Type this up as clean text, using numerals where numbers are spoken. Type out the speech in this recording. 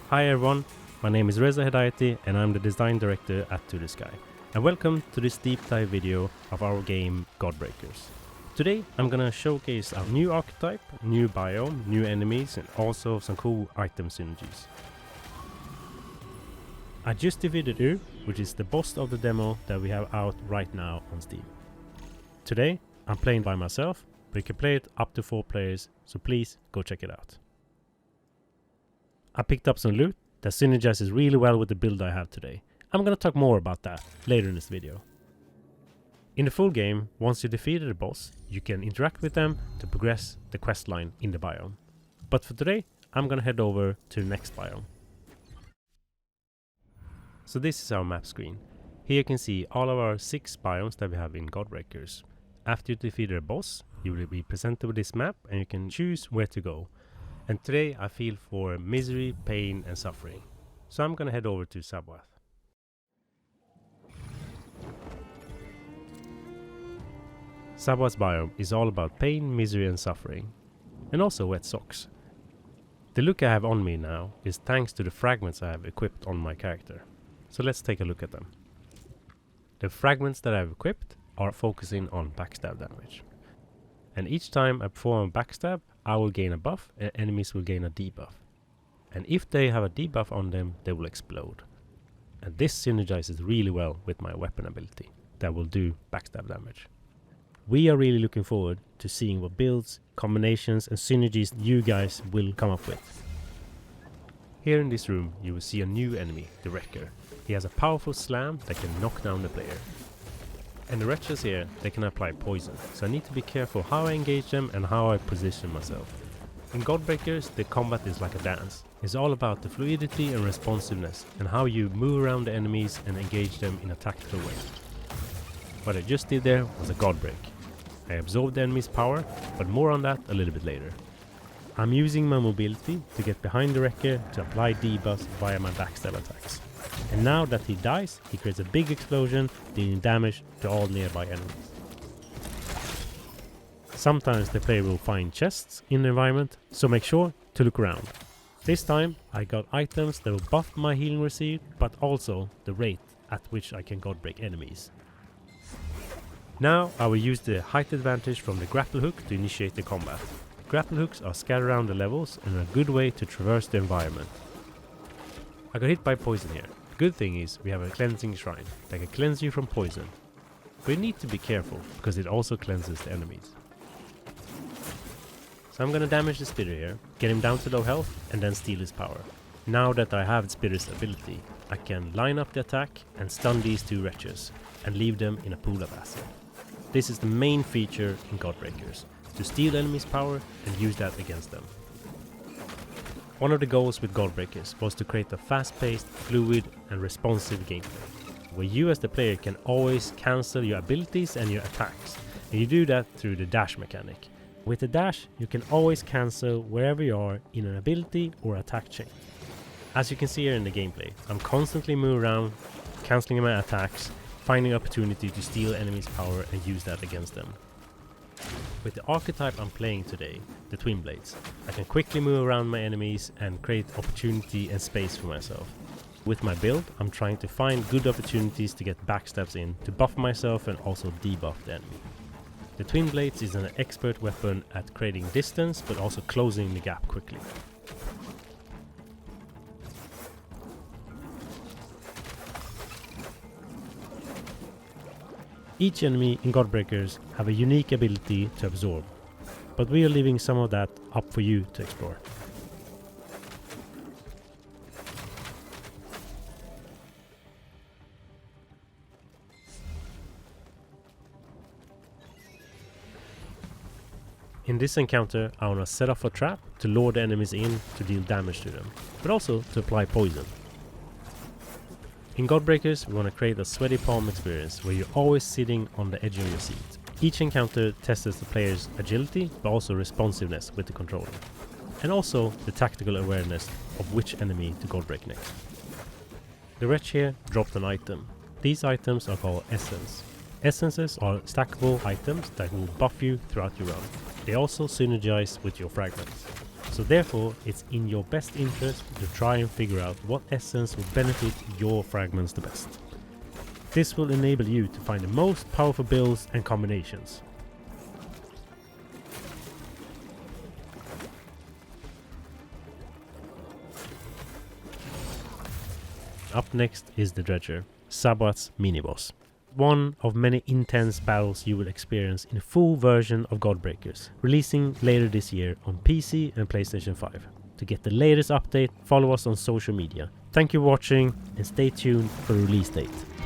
Hi everyone, my name is Reza Hedayati and I'm the design director at To The Sky. And welcome to this deep dive video of our game Godbreakers. Today I'm gonna showcase our new archetype, new biome, new enemies and also some cool item synergies. I just defeated Ur, which is the boss of the demo that we have out right now on Steam. Today I'm playing by myself, but you can play it up to 4 players, so please go check it out. I picked up some loot that synergizes really well with the build I have today. I'm gonna talk more about that later in this video. In the full game, once you defeated a boss, you can interact with them to progress the quest line in the biome. But for today, I'm gonna head over to the next biome. So this is our map screen. Here you can see all of our 6 biomes that we have in Godbreakers. After you defeat a boss, you will be presented with this map and you can choose where to go. And today I feel for misery, pain and suffering. So I'm gonna head over to Sabboath. Sabboath's biome is all about pain, misery and suffering. And also wet socks. The look I have on me now is thanks to the fragments I have equipped on my character. So let's take a look at them. The fragments that I have equipped are focusing on backstab damage. And each time I perform a backstab, I will gain a buff and enemies will gain a debuff. And if they have a debuff on them, they will explode. And this synergizes really well with my weapon ability that will do backstab damage. We are really looking forward to seeing what builds, combinations and synergies you guys will come up with. Here in this room you will see a new enemy, the Dredger. He has a powerful slam that can knock down the player. And the wretches here, they can apply poison, so I need to be careful how I engage them and how I position myself. In Godbreakers, the combat is like a dance. It's all about the fluidity and responsiveness and how you move around the enemies and engage them in a tactical way. What I just did there was a Godbreak. I absorbed the enemy's power, but more on that a little bit later. I'm using my mobility to get behind the Dredger to apply debuffs via my backstab attacks. And now that he dies, he creates a big explosion, dealing damage to all nearby enemies. Sometimes the player will find chests in the environment, so make sure to look around. This time I got items that will buff my healing received, but also the rate at which I can Godbreak enemies. Now I will use the height advantage from the grapple hook to initiate the combat. Grapple hooks are scattered around the levels and are a good way to traverse the environment. I got hit by poison here. The good thing is we have a cleansing shrine that can cleanse you from poison. But you need to be careful because it also cleanses the enemies. So I'm gonna damage the spitter here, get him down to low health and then steal his power. Now that I have spitter's ability, I can line up the attack and stun these 2 wretches and leave them in a pool of acid. This is the main feature in Godbreakers, to steal enemies' power and use that against them. One of the goals with Godbreakers was to create a fast-paced, fluid and responsive gameplay, where you as the player can always cancel your abilities and your attacks, and you do that through the dash mechanic. With the dash, you can always cancel wherever you are in an ability or attack chain. As you can see here in the gameplay, I'm constantly moving around, cancelling my attacks, finding opportunity to steal enemies' power and use that against them. With the archetype I'm playing today, the Twin Blades, I can quickly move around my enemies and create opportunity and space for myself. With my build, I'm trying to find good opportunities to get backstabs in, to buff myself and also debuff the enemy. The Twin Blades is an expert weapon at creating distance but also closing the gap quickly. Each enemy in Godbreakers have a unique ability to absorb, but we are leaving some of that up for you to explore. In this encounter I want to set off a trap to lure the enemies in to deal damage to them, but also to apply poison. In Godbreakers, we want to create a sweaty palm experience where you're always sitting on the edge of your seat. Each encounter tests the player's agility, but also responsiveness with the controller. And also the tactical awareness of which enemy to Godbreak next. The wretch here dropped an item. These items are called Essence. Essences are stackable items that will buff you throughout your run. They also synergize with your fragments. So therefore, it's in your best interest to try and figure out what essence will benefit your fragments the best. This will enable you to find the most powerful builds and combinations. Up next is the Dredger, Sabboath's mini-boss. One of many intense battles you will experience in a full version of Godbreakers, releasing later this year on PC and PlayStation 5. To get the latest update, follow us on social media. Thank you for watching and stay tuned for release date.